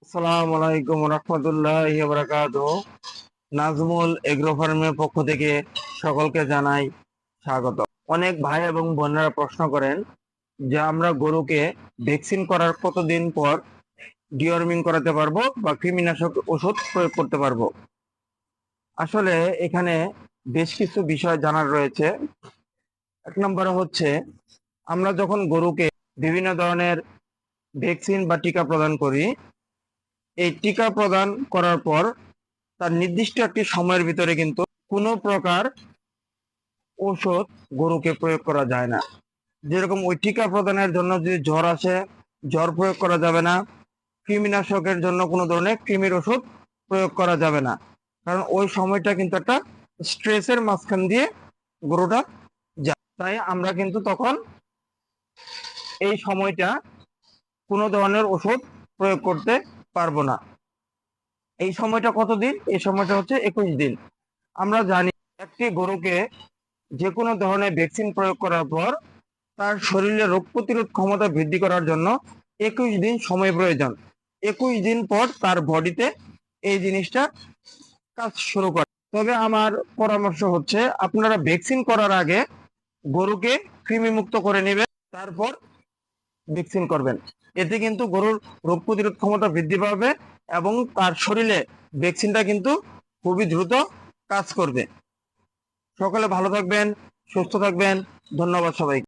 আসসালামু আলাইকুম রহমতুল্লাহি ওয়া বারাকাতুহু। নাজমুল এগ্রো ফার্মের পক্ষ থেকে সকলকে জানাই স্বাগত। অনেক ভাই এবং বোনেরা প্রশ্ন করেন যে আমরা গরুকে ভ্যাকসিন করার কতদিন পর ডিওর্মিং করাতে পারবো বা কৃমিনাশক ওষুধ প্রয়োগ করতে পারবো। আসলে এখানে বেশ কিছু বিষয় জানার রয়েছে। এক নম্বরে হচ্ছে, আমরা যখন গরুকে বিভিন্ন ধরনের ভ্যাকসিন বা টিকা প্রদান করি, এই টিকা প্রদান করার পর তার নির্দিষ্ট একটি সময়ের ভিতরে কিন্তু কোনো প্রকার ঔষধ গরুকে প্রয়োগ করা যায় না। যেরকম ওই টিকা প্রদানের জন্য যদি জ্বর আসে, জ্বর প্রয়োগ করা যাবে না। কৃমিনাশকের জন্য কোনো ধরনের কৃমির ওষুধ প্রয়োগ করা যাবে না, কারণ ওই সময়টা কিন্তু একটা স্ট্রেসের মাঝখান দিয়ে গরুটা যায়। তাই আমরা কিন্তু তখন এই সময়টা কোনো ধরনের ওষুধ প্রয়োগ করতে পারবো না। এই সময়টা কতদিন? এই সময়টা হচ্ছে 21 দিন। আমরা জানি একটি গরুকে যে কোনো ধরনের ভ্যাকসিন প্রয়োগ করার পর তার শরীরে রোগ প্রতিরোধ ক্ষমতা বৃদ্ধি করার জন্য 21 দিন সময় প্রয়োজন। 21 দিন পর তার বডিতে এই জিনিসটা কাজ শুরু করে। তবে আমার পরামর্শ হচ্ছে, আপনারা ভ্যাকসিন করার আগে গরুকে কৃমিমুক্ত করে নেবেন, তারপর ভ্যাকসিন করবেন। এতে কিন্তু গরুর রোগ প্রতিরোধ ক্ষমতা বৃদ্ধি পাবে এবং তার শরীরে ভ্যাকসিনটা কিন্তু খুবই দ্রুত কাজ করবে। সকলে ভালো থাকবেন, সুস্থ থাকবেন। ধন্যবাদ সবাই।